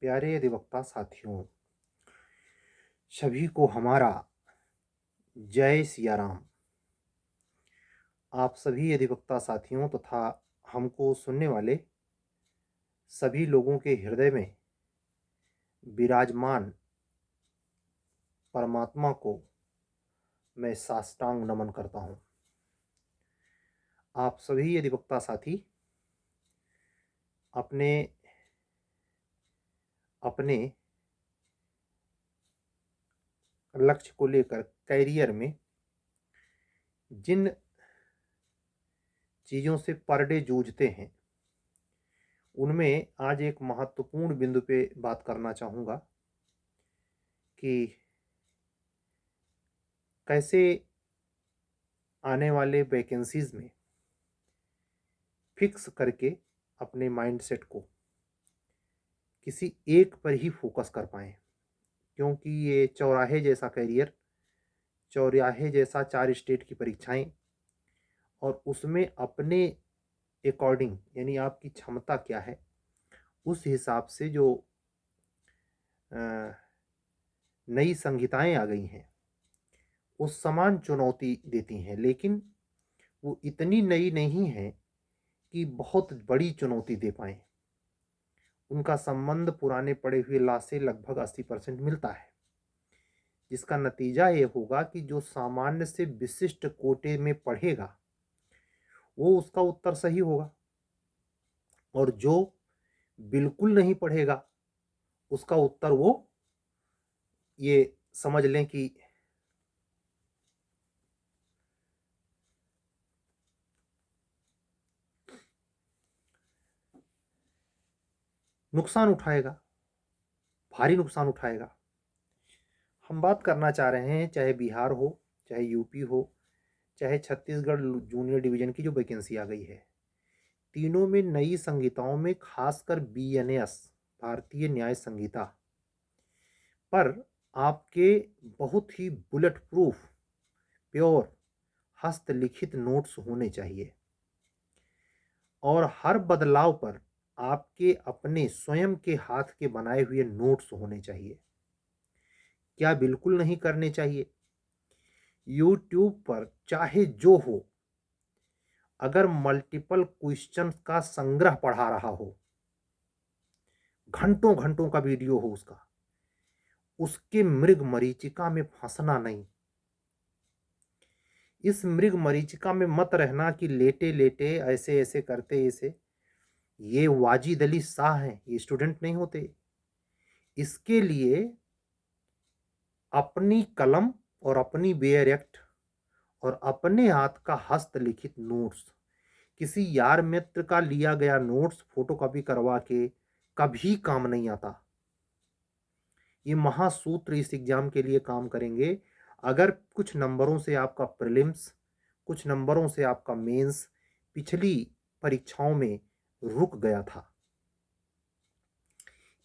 प्यारे अधिवक्ता साथियों, सभी को हमारा जय सिया राम। आप सभी अधिवक्ता साथियों तथा हमको सुनने वाले सभी लोगों के हृदय में विराजमान परमात्मा को मैं साष्टांग नमन करता हूँ। आप सभी अधिवक्ता साथी अपने अपने लक्ष्य को लेकर कैरियर में जिन चीज़ों से पर डे जूझते हैं, उनमें आज एक महत्वपूर्ण बिंदु पे बात करना चाहूँगा कि कैसे आने वाले वैकेंसीज़ में फिक्स करके अपने माइंडसेट को किसी एक पर ही फोकस कर पाएँ, क्योंकि ये चौराहे जैसा करियर, चौराहे जैसा 4 स्टेट की परीक्षाएँ और उसमें अपने अकॉर्डिंग यानी आपकी क्षमता क्या है, उस हिसाब से जो नई संहिताएँ आ गई हैं, वो समान चुनौती देती हैं, लेकिन वो इतनी नई नहीं हैं कि बहुत बड़ी चुनौती दे पाएँ। उनका संबंध पुराने पड़े हुए लॉ से लगभग 80% मिलता है, जिसका नतीजा ये होगा कि जो सामान्य से विशिष्ट कोटे में पढ़ेगा, वो उसका उत्तर सही होगा और जो बिल्कुल नहीं पढ़ेगा, उसका उत्तर वो ये समझ लें कि नुकसान उठाएगा, भारी नुकसान उठाएगा। हम बात करना चाह रहे हैं, चाहे बिहार हो, चाहे यूपी हो, चाहे छत्तीसगढ़ जूनियर डिवीज़न की जो वैकेंसी आ गई है, तीनों में नई संहिताओं में खासकर बीएनएस भारतीय न्याय संहिता पर आपके बहुत ही बुलेट प्रूफ प्योर हस्तलिखित नोट्स होने चाहिए और हर बदलाव पर आपके अपने स्वयं के हाथ के बनाए हुए नोट्स होने चाहिए। क्या बिल्कुल नहीं करने चाहिए? यूट्यूब पर चाहे जो हो, अगर मल्टीपल क्वेश्चन का संग्रह पढ़ा रहा हो, घंटों घंटों का वीडियो हो उसका, उसके मृग मरीचिका में फंसना नहीं। इस मृग मरीचिका में मत रहना कि लेटे लेटे ऐसे ऐसे करते ऐसे। ये वाजिद अली शाह हैं, ये स्टूडेंट नहीं होते। इसके लिए अपनी कलम और अपनी बेयर एक्ट और अपने हाथ का हस्तलिखित नोट्स, किसी यार मित्र का लिया गया नोट्स फोटोकॉपी करवा के कभी काम नहीं आता। ये महासूत्र इस एग्जाम के लिए काम करेंगे। अगर कुछ नंबरों से आपका प्रीलिम्स, कुछ नंबरों से आपका मेंस पिछली परीक्षाओं में रुक गया था,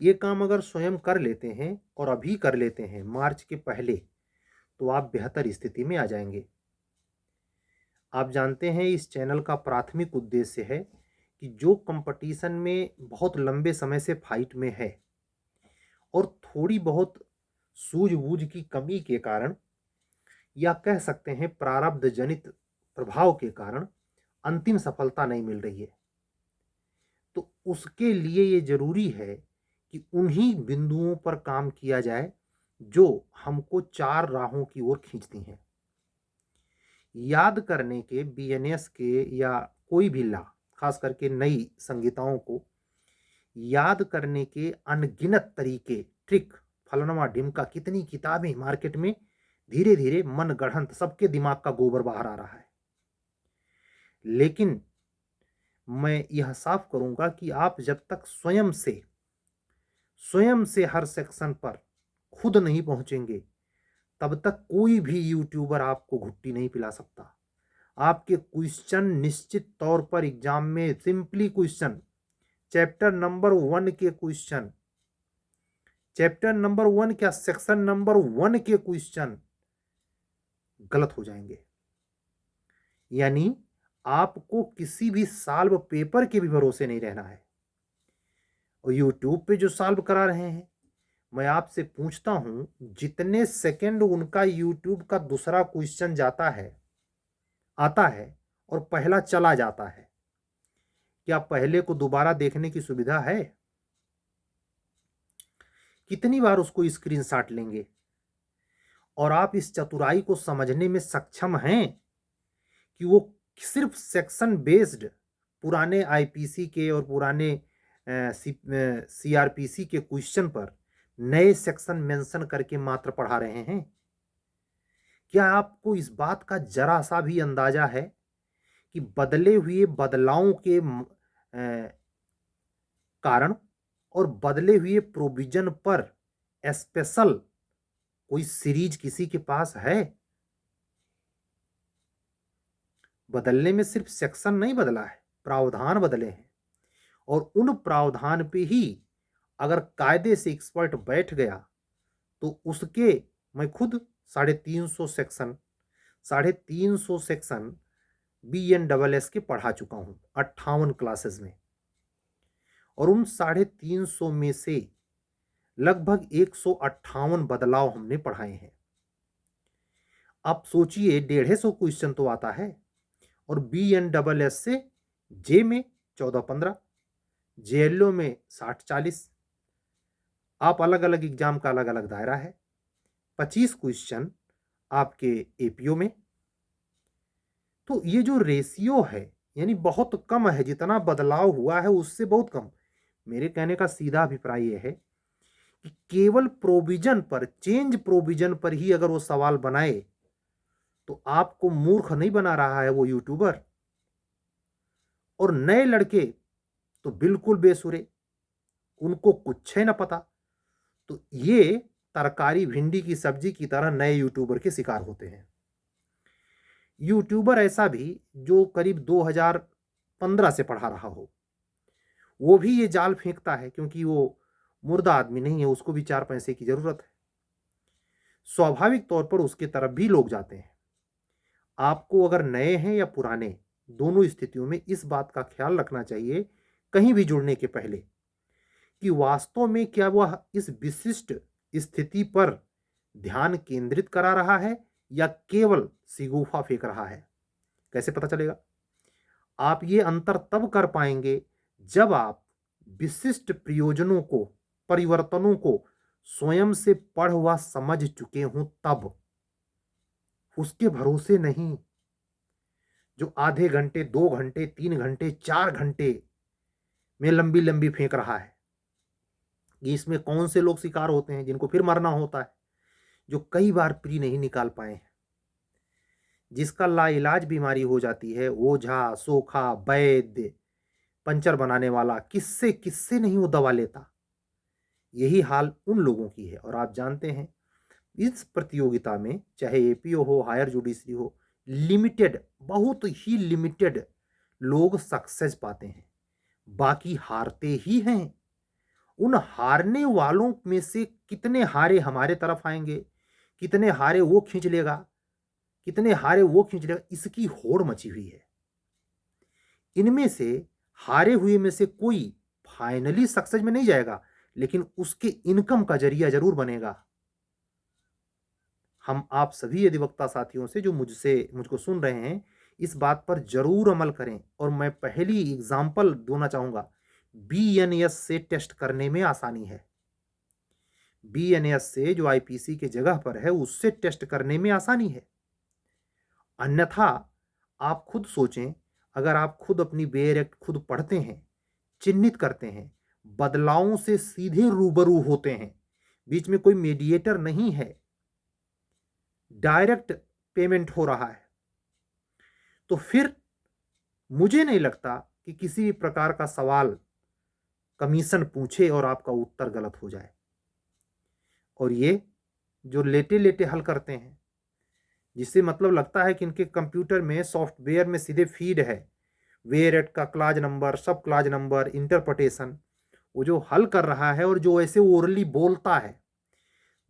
ये काम अगर स्वयं कर लेते हैं और अभी कर लेते हैं मार्च के पहले, तो आप बेहतर स्थिति में आ जाएंगे। आप जानते हैं इस चैनल का प्राथमिक उद्देश्य है कि जो कंपटीशन में बहुत लंबे समय से फाइट में है और थोड़ी बहुत सूझबूझ की कमी के कारण या कह सकते हैं प्रारब्ध जनित प्रभाव के कारण अंतिम सफलता नहीं मिल रही है, तो उसके लिए ये जरूरी है कि उन्हीं बिंदुओं पर काम किया जाए जो हमको 4 राहों की ओर खींचती हैं। याद करने के बीएनएस के या कोई भी लॉ, खास करके नई संहिताओं को याद करने के अनगिनत तरीके, ट्रिक, फलनवा ढिमका, कितनी किताबें मार्केट में धीरे धीरे मन गढ़ंत सबके दिमाग का गोबर बाहर आ रहा है। लेकिन मैं यह साफ करूंगा कि आप जब तक स्वयं से हर सेक्शन पर खुद नहीं पहुंचेंगे, तब तक कोई भी यूट्यूबर आपको घुट्टी नहीं पिला सकता। आपके क्वेश्चन निश्चित तौर पर एग्जाम में सिंपली क्वेश्चन, चैप्टर नंबर 1 के क्वेश्चन, चैप्टर नंबर 1 क्या सेक्शन नंबर 1 के क्वेश्चन गलत हो जाएंगे। यानी आपको किसी भी सॉल्व पेपर के भी भरोसे नहीं रहना है। और यूट्यूब पे जो सॉल्व करा रहे हैं, मैं आपसे पूछता हूं जितने सेकंड उनका यूट्यूब का दूसरा क्वेश्चन जाता है आता है और पहला चला जाता है, क्या पहले को दोबारा देखने की सुविधा है? कितनी बार उसको स्क्रीनशॉट लेंगे? और आप इस चतुराई को समझने में सक्षम हैं कि वो सिर्फ सेक्शन बेस्ड पुराने आईपीसी के और पुराने सीआरपीसी के क्वेश्चन पर नए सेक्शन मेंशन करके मात्र पढ़ा रहे हैं? क्या आपको इस बात का जरा सा भी अंदाजा है कि बदले हुए बदलावों के कारण और बदले हुए प्रोविजन पर स्पेशल कोई सीरीज किसी के पास है? बदलने में सिर्फ सेक्शन नहीं बदला है, प्रावधान बदले हैं। और उन प्रावधान पे ही अगर कायदे से एक्सपर्ट बैठ गया तो उसके मैं खुद 350 सेक्शन BNSS के पढ़ा चुका हूँ 58 क्लासेस में। और उन 350 में से लगभग 158 बदलाव हमने पढ़ाए हैं। आप सोचिए 150 क्वेश्चन तो आता है और BNSS से जे में 14-15, JLO में 60-40, आप अलग अलग एग्जाम का अलग अलग दायरा है, 25 क्वेश्चन आपके एपीओ में। तो ये जो रेशियो है यानी बहुत कम है, जितना बदलाव हुआ है उससे बहुत कम। मेरे कहने का सीधा अभिप्राय यह है कि केवल प्रोविजन पर, चेंज प्रोविजन पर ही अगर वो सवाल बनाए तो आपको मूर्ख नहीं बना रहा है वो यूट्यूबर। और नए लड़के तो बिल्कुल बेसुरे, उनको कुछ है ना पता, तो ये तरकारी भिंडी की सब्जी की तरह नए यूट्यूबर के शिकार होते हैं। यूट्यूबर ऐसा भी जो करीब 2015 से पढ़ा रहा हो, वो भी ये जाल फेंकता है क्योंकि वो मुर्दा आदमी नहीं है, उसको भी 4 पैसे की जरूरत है। स्वाभाविक तौर पर उसके तरफ भी लोग जाते हैं। आपको अगर नए हैं या पुराने, दोनों स्थितियों में इस बात का ख्याल रखना चाहिए कहीं भी जुड़ने के पहले कि वास्तव में क्या वह इस विशिष्ट स्थिति पर ध्यान केंद्रित करा रहा है या केवल सिगूफा फेंक रहा है। कैसे पता चलेगा? आप ये अंतर तब कर पाएंगे जब आप विशिष्ट प्रयोजनों को, परिवर्तनों को स्वयं से पढ़ व समझ चुके हों, तब। उसके भरोसे नहीं जो आधे घंटे, 2 घंटे, 3 घंटे, 4 घंटे में लंबी लंबी फेंक रहा है। इसमें कौन से लोग शिकार होते हैं जिनको फिर मरना होता है, जो कई बार प्री नहीं निकाल पाए हैं, जिसका लाइलाज बीमारी हो जाती है, ओझा, सोखा, वैद्य, पंचर बनाने वाला, किससे किससे नहीं वो दवा लेता। यही हाल उन लोगों की है। और आप जानते हैं इस प्रतियोगिता में चाहे एपीओ हो, हायर जुडिशरी हो, लिमिटेड, बहुत ही लिमिटेड लोग सक्सेस पाते हैं, बाकी हारते ही हैं। उन हारने वालों में से कितने हारे हमारे तरफ आएंगे, कितने हारे वो खींच लेगा, कितने हारे वो खींच लेगा, इसकी होड़ मची हुई है। इनमें से हारे हुए में से कोई फाइनली सक्सेस में नहीं जाएगा, लेकिन उसके इनकम का जरिया जरूर बनेगा। हम आप सभी अधिवक्ता साथियों से जो मुझको सुन रहे हैं, इस बात पर जरूर अमल करें। और मैं पहली एग्जाम्पल देना चाहूंगा, BNS से टेस्ट करने में आसानी है। BNS से जो आईपीसी के जगह पर है, उससे टेस्ट करने में आसानी है। अन्यथा आप खुद सोचें, अगर आप खुद अपनी बेयर एक्ट खुद पढ़ते हैं, चिन्हित करते हैं, बदलावों से सीधे रूबरू होते हैं, बीच में कोई मीडिएटर नहीं है, डायरेक्ट पेमेंट हो रहा है, तो फिर मुझे नहीं लगता कि किसी भी प्रकार का सवाल कमीशन पूछे और आपका उत्तर गलत हो जाए। और ये जो लेटे लेटे हल करते हैं, जिससे मतलब लगता है कि इनके कंप्यूटर में, सॉफ्टवेयर में सीधे फीड है, वेयर एट का क्लाज नंबर, सब क्लाज नंबर, इंटरप्रिटेशन, वो जो हल कर रहा है और जो ऐसे ओरली बोलता है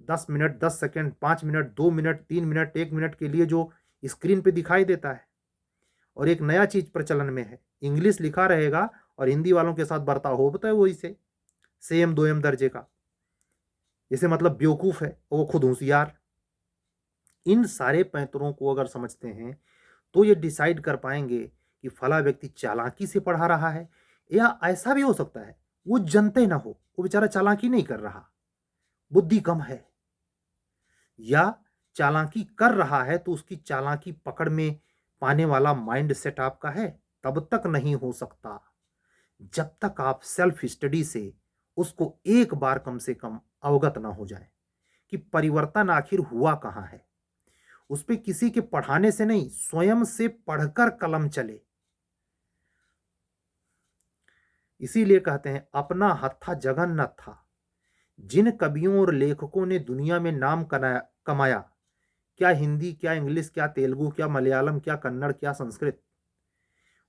10 minute, 10 second, 5 minute, 2 minute, 3 minute, 1 minute के लिए जो स्क्रीन पे दिखाई देता है। और एक नया चीज प्रचलन में है, इंग्लिश लिखा रहेगा और हिंदी वालों के साथ बर्ताव होता है वही से। सेम 2M दर्जे का, जैसे मतलब बेवकूफ है और वो खुद होशियार। इन सारे पैंतरों को अगर समझते हैं तो ये डिसाइड कर पाएंगे कि फला व्यक्ति चालाकी से पढ़ा रहा है, या ऐसा भी हो सकता है वो जनते ना हो, वो बेचारा चालाकी नहीं कर रहा, बुद्धि कम है, या चालाकी कर रहा है तो उसकी चालाकी पकड़ में पाने वाला माइंड सेट आपका है। तब तक नहीं हो सकता जब तक आप सेल्फ स्टडी से उसको एक बार कम से कम अवगत ना हो जाए कि परिवर्तन आखिर हुआ कहां है। उस पे किसी के पढ़ाने से नहीं, स्वयं से पढ़कर कलम चले। इसीलिए कहते हैं अपना हत्था जगन न था। जिन कवियों और लेखकों ने दुनिया में नाम कमाया, क्या हिंदी, क्या इंग्लिश, क्या तेलुगु, क्या मलयालम, क्या कन्नड़, क्या संस्कृत,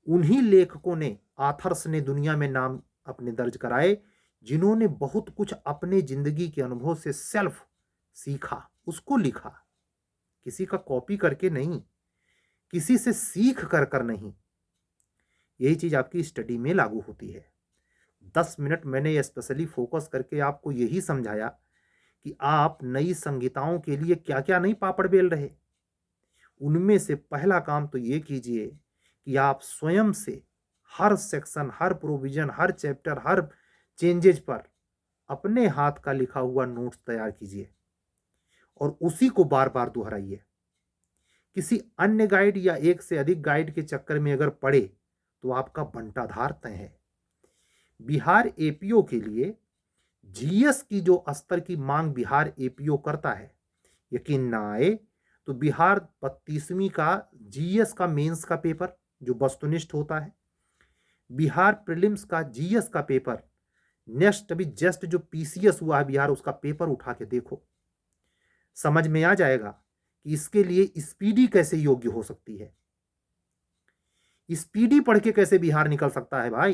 उन्हीं लेखकों ने, आथर्स ने दुनिया में नाम अपने दर्ज कराए, जिन्होंने बहुत कुछ अपने जिंदगी के अनुभव से सेल्फ सीखा, उसको लिखा। किसी का कॉपी करके नहीं, किसी से सीख कर कर नहीं। यही चीज आपकी स्टडी में लागू होती है। 10 मिनट मैंने स्पेशली फोकस करके आपको यही समझाया कि आप नई संगीताओं के लिए क्या क्या नहीं पापड़ बेल रहे। उनमें से पहला काम तो ये कीजिए कि आप स्वयं से हर सेक्शन, हर प्रोविजन, हर चैप्टर, हर चेंजेज पर अपने हाथ का लिखा हुआ नोट्स तैयार कीजिए और उसी को बार बार दोहराइए। किसी अन्य गाइड या एक से अधिक गाइड के चक्कर में अगर पड़े तो आपका बंटाधार तय है। बिहार एपीओ के लिए जीएस की जो स्तर की मांग बिहार एपीओ करता है, यकीन ना आए तो बिहार 32वीं का जीएस का मेंस का पेपर जो वस्तुनिष्ठ होता है, बिहार प्रीलिम्स का जीएस का पेपर, नेक्स्ट अभी जस्ट जो पीसीएस हुआ है बिहार, उसका पेपर उठा के देखो, समझ में आ जाएगा कि इसके लिए स्पीडी कैसे योग्य हो सकती है। स्पीडी पढ़ के कैसे बिहार निकल सकता है भाई?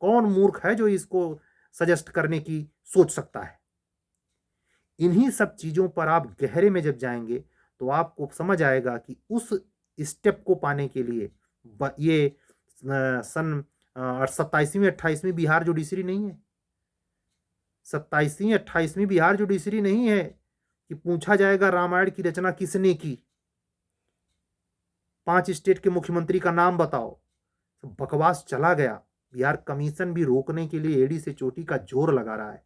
कौन मूर्ख है जो इसको सजेस्ट करने की सोच सकता है? इन्हीं सब चीजों पर आप गहरे में जब जाएंगे तो आपको समझ आएगा कि उस स्टेप को पाने के लिए ये सन 27वीं 28वीं बिहार जुडिशरी नहीं है। 27वीं 28वीं बिहार जुडिशरी नहीं है कि पूछा जाएगा रामायण की रचना किसने की, 5 स्टेट के मुख्यमंत्री का नाम बताओ। बकवास चला गया। बिहार कमीशन भी रोकने के लिए एड़ी से चोटी का जोर लगा रहा है।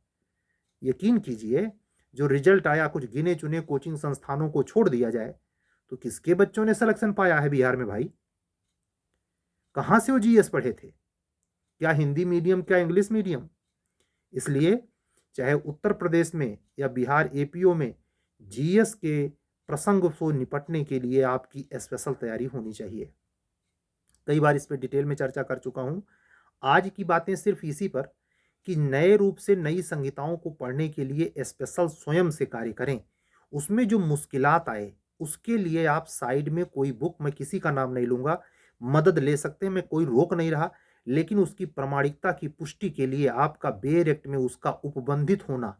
यकीन कीजिए, जो रिजल्ट आया, कुछ गिने चुने कोचिंग संस्थानों को छोड़ दिया जाए तो किसके बच्चों ने सिलेक्शन पाया है बिहार में भाई? कहां से वो जीएस पढ़े थे? क्या हिंदी मीडियम, क्या इंग्लिश मीडियम? इसलिए चाहे उत्तर प्रदेश में या बिहार एपीओ में जीएस के प्रसंग को निपटने के लिए आपकी स्पेशल तैयारी होनी चाहिए। कई बार इस पर डिटेल में चर्चा कर चुका हूं। आज की बातें सिर्फ इसी पर कि नए रूप से नई संहिताओं को पढ़ने के लिए स्पेशल स्वयं से कार्य करें। उसमें जो मुश्किलात आए उसके लिए आप साइड में कोई बुक, मैं किसी का नाम नहीं लूंगा, मदद ले सकते हैं, मैं कोई रोक नहीं रहा, लेकिन उसकी प्रामाणिकता की पुष्टि के लिए आपका बेयर एक्ट में उसका उपबंधित होना,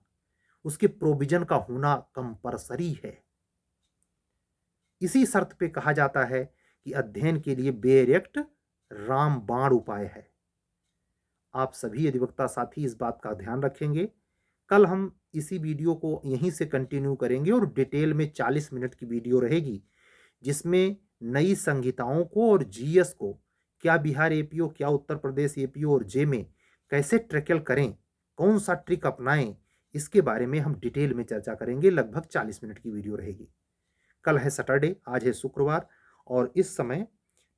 उसके प्रोविजन का होना कंपलसरी है। इसी शर्त पे कहा जाता है कि अध्ययन के लिए बेयर एक्ट रामबाण उपाय है। आप सभी अधिवक्ता साथी इस बात का ध्यान रखेंगे। कल हम इसी वीडियो को यहीं से कंटिन्यू करेंगे और डिटेल में 40 मिनट की वीडियो रहेगी, जिसमें नई संहिताओं को और जीएस को, क्या बिहार एपीओ, क्या उत्तर प्रदेश एपीओ और जे में कैसे ट्रैकल करें, कौन सा ट्रिक अपनाएं, इसके बारे में हम डिटेल में चर्चा करेंगे। लगभग 40 मिनट की वीडियो रहेगी। कल है सैटरडे, आज है शुक्रवार, और इस समय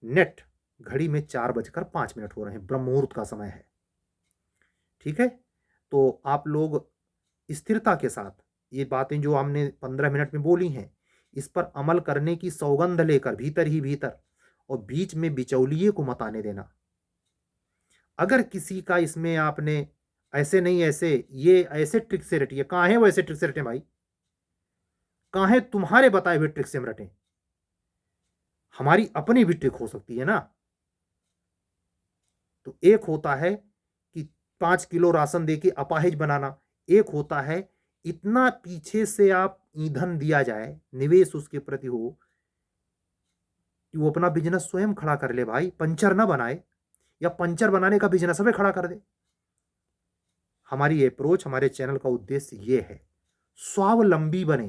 नेट घड़ी में 4:05 हो रहे हैं, ब्रह्म मुहूर्त का समय है। ठीक है, तो आप लोग स्थिरता के साथ ये बातें जो हमने 15 मिनट में बोली हैं, इस पर अमल करने की सौगंध लेकर भीतर ही भीतर, और बीच में बिचौलिए को मत आने देना। अगर किसी का इसमें आपने ऐसे नहीं ऐसे, ये ऐसे ट्रिक से रटिए, कहाँ है वो ऐसे ट्रिक से रटे भाई? कहाँ है तुम्हारे बताए हुए ट्रिक से हम रटें? हमारी अपनी भी ट्रिक हो सकती है ना। तो एक होता है कि 5 किलो राशन देके अपाहिज बनाना, एक होता है इतना पीछे से आप ईंधन दिया जाए, निवेश उसके प्रति हो कि वो अपना बिजनेस स्वयं खड़ा कर ले भाई, पंचर ना बनाए, या पंचर बनाने का बिजनेस भी खड़ा कर दे। हमारी अप्रोच, हमारे चैनल का उद्देश्य ये है, स्वावलंबी बने,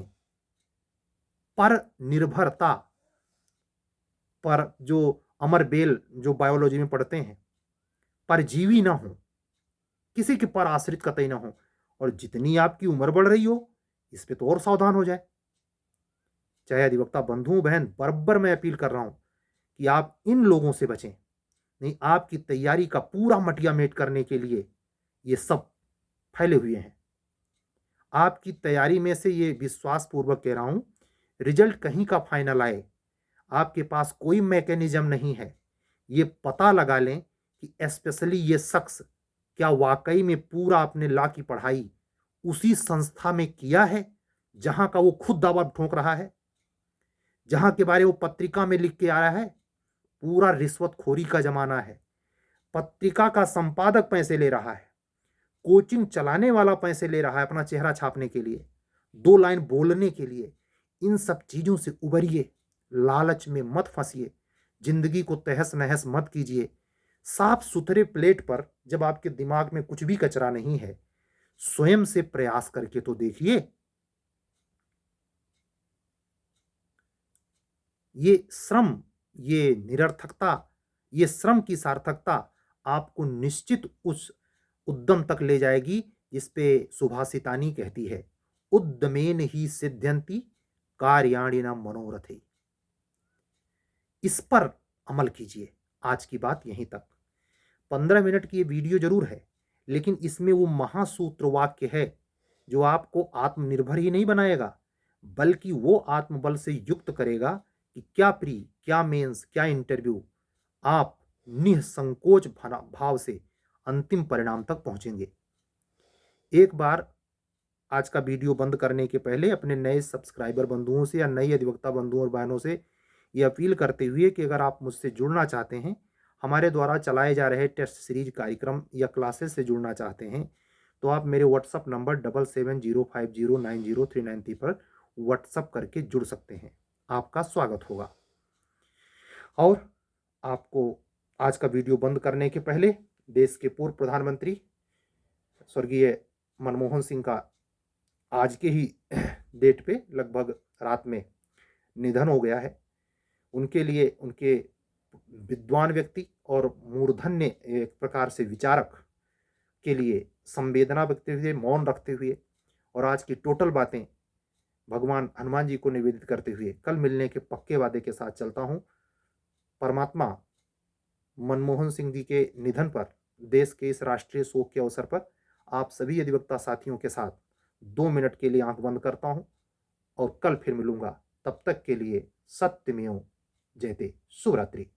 पर निर्भरता पर, जो अमर बेल जो बायोलॉजी में पढ़ते हैं, परजीवी ना हो, किसी के पर आश्रित कतई ना हो। और जितनी आपकी उम्र बढ़ रही हो, इस पे तो और सावधान हो जाए। चाहे अधिवक्ता बंधु बहन, बराबर मैं अपील कर रहा हूं कि आप इन लोगों से बचें। नहीं, आपकी तैयारी का पूरा मटिया मेट करने के लिए ये सब फैले हुए हैं। आपकी तैयारी में से ये विश्वास पूर्वक कह रहा हूं, रिजल्ट कहीं का फाइनल आए, आपके पास कोई मैकेनिज्म नहीं है ये पता लगा लें कि स्पेशली ये शख्स क्या वाकई में पूरा अपने लॉ की पढ़ाई उसी संस्था में किया है जहां का वो खुद दावा ठोक रहा है, जहां के बारे वो पत्रिका में लिख के आया है। पूरा रिश्वतखोरी का जमाना है। पत्रिका का संपादक पैसे ले रहा है, कोचिंग चलाने वाला पैसे ले रहा है अपना चेहरा छापने के लिए, 2 लाइन बोलने के लिए। इन सब चीजों से उबरिए, लालच में मत फंसिए, जिंदगी को तहस नहस मत कीजिए। साफ सुथरे प्लेट पर जब आपके दिमाग में कुछ भी कचरा नहीं है, स्वयं से प्रयास करके तो देखिए। ये श्रम, ये निरर्थकता, ये श्रम की सार्थकता आपको निश्चित उस उद्यम तक ले जाएगी जिस पे सुभाषितानी कहती है, उद्यमेन ही सिद्ध्यन्ति कार्याणि न मनोरथे। इस पर अमल कीजिए। आज की बात यहीं तक। 15 मिनट की ये वीडियो जरूर है, लेकिन इसमें वो महासूत्र वाक्य है जो आपको आत्मनिर्भर ही नहीं बनाएगा, बल्कि वो आत्मबल से युक्त करेगा कि क्या प्री, क्या मेंस, क्या इंटरव्यू, आप निसंकोच भाव से अंतिम परिणाम तक पहुंचेंगे। एक बार आज का वीडियो बंद करने के पहले अपने नए सब्सक्राइबर बंधुओं से या नए अधिवक्ता बंधुओं और बहनों से ये अपील करते हुए कि अगर आप मुझसे जुड़ना चाहते हैं, हमारे द्वारा चलाए जा रहे टेस्ट सीरीज कार्यक्रम या क्लासेस से जुड़ना चाहते हैं, तो आप मेरे व्हाट्सअप नंबर 7705090393 पर व्हाट्सअप करके जुड़ सकते हैं। आपका स्वागत होगा। और आपको आज का वीडियो बंद करने के पहले देश के पूर्व प्रधानमंत्री स्वर्गीय मनमोहन सिंह का आज के ही डेट पे लगभग रात में निधन हो गया है। उनके लिए, उनके विद्वान व्यक्ति और मूर्धन्य एक प्रकार से विचारक के लिए संवेदना व्यक्त हुए, मौन रखते हुए और आज की टोटल बातें भगवान हनुमान जी को निवेदित करते हुए कल मिलने के पक्के वादे के साथ चलता हूं। परमात्मा मनमोहन सिंह जी के निधन पर, देश के इस राष्ट्रीय शोक के अवसर पर आप सभी अधिवक्ता साथियों के साथ 2 मिनट के लिए आंख बंद करता हूं और कल फिर मिलूंगा। तब तक के लिए सत्यमेव जयते। शुभ रात्रि।